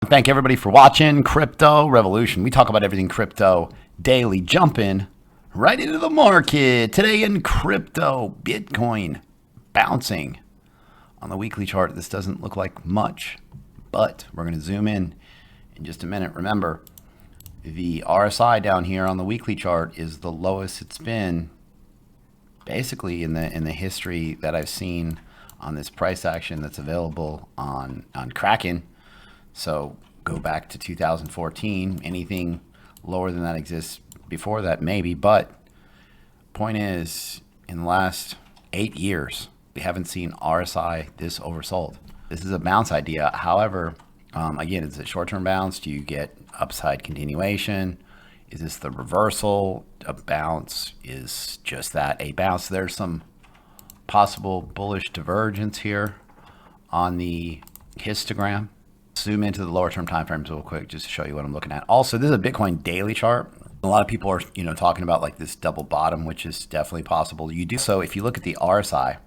Thank everybody for watching Crypto Revolution. We talk about everything crypto daily, jumping right into the market. Today in crypto, Bitcoin bouncing on the weekly chart. This doesn't look like much, but we're going to zoom in just a minute. Remember, the RSI down here on the weekly chart is the lowest it's been basically in the history that I've seen on this price action that's available on Kraken. So go back to 2014. Anything lower than that exists before that, maybe. But point is, in the last 8 years, we haven't seen RSI this oversold. This is a bounce idea. However, again, it's a short-term bounce. Do you get upside continuation? Is this the reversal? A bounce is just that, a bounce. There's some possible bullish divergence here on the histogram. Zoom into the lower term time frames real quick just to show you what I'm looking at. Also, this is a Bitcoin daily chart. A lot of people are, talking about like this double bottom, which is definitely possible. You do so if you look at the RSI,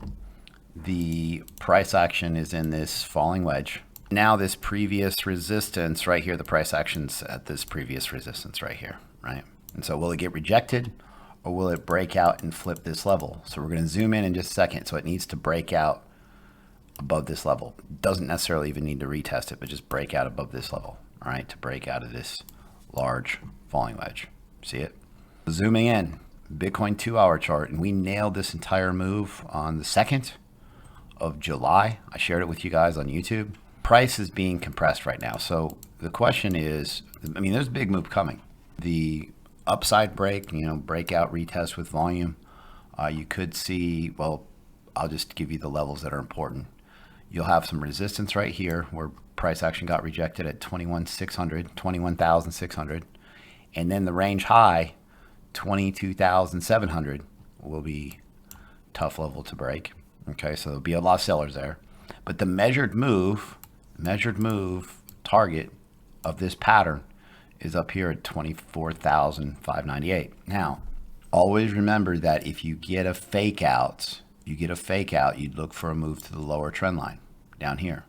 the price action is in this falling wedge. Now this previous resistance right here, the price action's at this previous resistance right here, right? And so will it get rejected or will it break out and flip this level? So we're going to zoom in just a second. So it needs to break out above this level. Doesn't necessarily even need to retest it, but just break out above this level, all right, to break out of this large falling wedge. See it? Zooming in, Bitcoin 2-hour chart, and we nailed this entire move on the 2nd of July. I shared it with you guys on YouTube. Price is being compressed right now. So the question is, there's a big move coming. The upside break, breakout retest with volume. You could see, well, I'll just give you the levels that are important. You'll have some resistance right here where price action got rejected at 21,600. And then the range high, 22,700 will be tough level to break. Okay, so there'll be a lot of sellers there. But the measured move target of this pattern is up here at 24,598. Now, always remember that if you get a fake out, you'd look for a move to the lower trend line down here.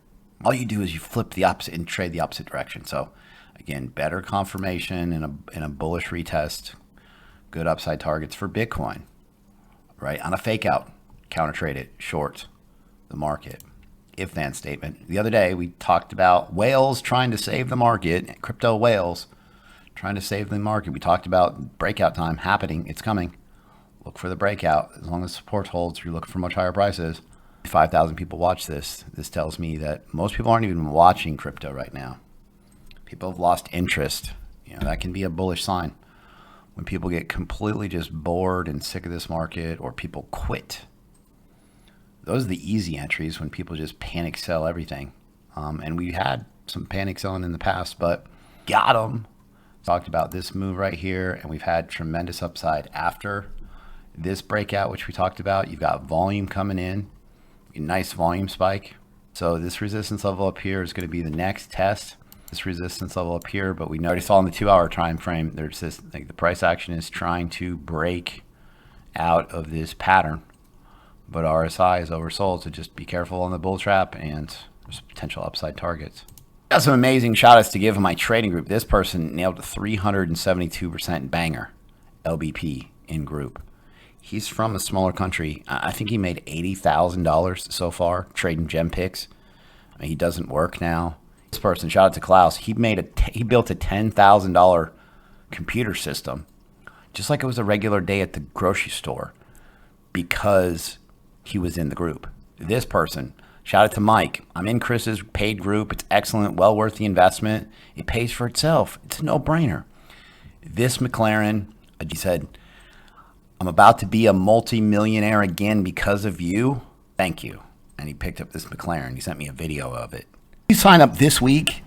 All you do is you flip the opposite and trade the opposite direction. So again, better confirmation in a bullish retest, good upside targets for Bitcoin, right? On a fake out, counter trade it, short the market. If then statement. The other day we talked about whales trying to save the market, crypto whales trying to save the market. We talked about breakout time happening. It's coming. Look for the breakout. As long as support holds, you're looking for much higher prices. 5,000 people watch this. This tells me that most people aren't even watching crypto right now. People have lost interest. That can be a bullish sign. When people get completely just bored and sick of this market, or people quit. Those are the easy entries when people just panic sell everything. And we had some panic selling in the past, but got them. Talked about this move right here, and we've had tremendous upside after this breakout, which we talked about. You've got volume coming in, a nice volume spike. So this resistance level up here is going to be the next test. This resistance level up here, but we already saw in the 2-hour time frame, there's this, like, the price action is trying to break out of this pattern, but RSI is oversold. So just be careful on the bull trap, and there's potential upside targets. Got some amazing shout outs to give in my trading group. This person nailed a 372% banger LBP in group. He's from a smaller country. I think he made $80,000 so far trading gem picks. He doesn't work now. This person, shout out to Klaus, he built a $10,000 computer system just like it was a regular day at the grocery store because he was in the group. This person, shout out to Mike. I'm in Chris's paid group. It's excellent, well worth the investment. It pays for itself. It's a no-brainer. This McLaren, he said, I'm about to be a multi-millionaire again because of you. Thank you. And he picked up this McLaren. He sent me a video of it. If you sign up this week,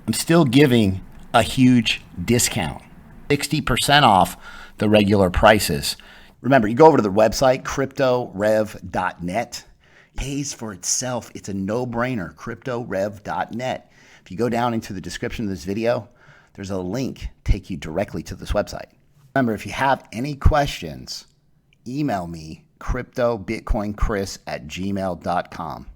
I'm still giving a huge discount. 60% off the regular prices. Remember, you go over to the website, cryptorev.net. It pays for itself. It's a no-brainer, cryptorev.net. If you go down into the description of this video, there's a link take you directly to this website. Remember, if you have any questions, email me, cryptobitcoinchris@gmail.com.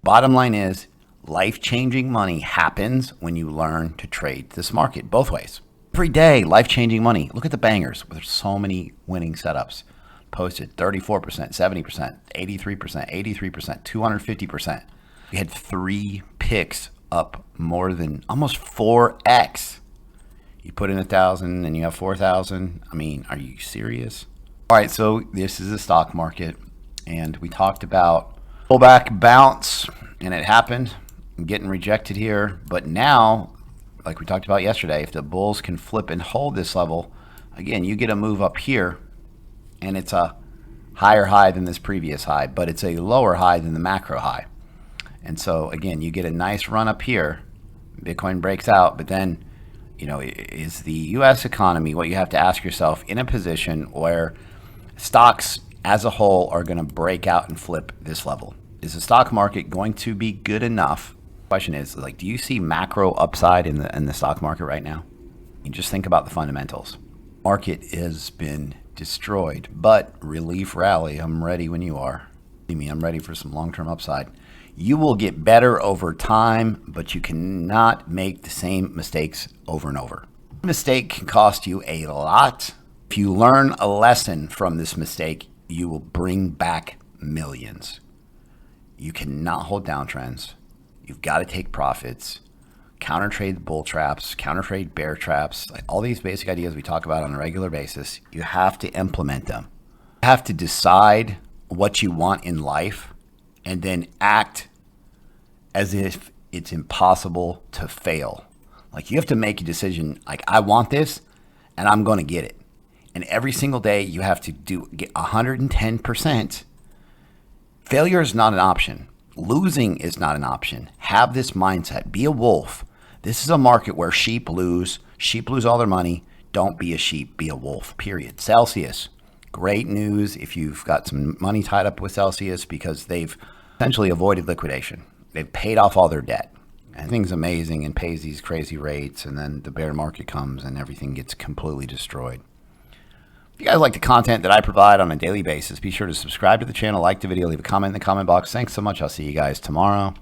Bottom line is, Life-changing money happens when you learn to trade this market both ways. Every day, life-changing money. Look at the bangers. There's so many winning setups. Posted 34%, 70%, 83%, 83%, 250%. We had 3 picks up more than almost 4x. You put in 1,000 and you have 4,000. I mean, are you serious? All right, so this is the stock market, and we talked about pullback bounce, and it happened. I'm getting rejected here, but now, like we talked about yesterday, if the bulls can flip and hold this level, again, you get a move up here, and it's a higher high than this previous high, but it's a lower high than the macro high. And so again, you get a nice run up here, Bitcoin breaks out, but then, you know, is the US economy, what you have to ask yourself, in a position where stocks as a whole are going to break out and flip this level? Is the stock market going to be good enough? Question is, like, do you see macro upside in the stock market right now? You just think about the fundamentals. Market has been destroyed, but relief rally. I'm ready when you are. I'm ready for some long-term upside. You will get better over time, but you cannot make the same mistakes over and over. A mistake can cost you a lot. If you learn a lesson from this mistake, you will bring back millions. You cannot hold downtrends. You've got to take profits, counter trade the bull traps, counter trade bear traps, like all these basic ideas we talk about on a regular basis. You have to implement them. You have to decide what you want in life and then act as if it's impossible to fail. Like, you have to make a decision, like, I want this and I'm going to get it. And every single day you have to get 110%. Failure is not an option. Losing is not an option. Have this mindset. Be a wolf. This is a market where sheep lose. Sheep lose all their money. Don't be a sheep. Be a wolf, period. Celsius. Great news if you've got some money tied up with Celsius, because they've essentially avoided liquidation. They've paid off all their debt. And things amazing and pays these crazy rates, and then the bear market comes and everything gets completely destroyed. If you guys like the content that I provide on a daily basis, be sure to subscribe to the channel, like the video, leave a comment in the comment box. Thanks so much. I'll see you guys tomorrow.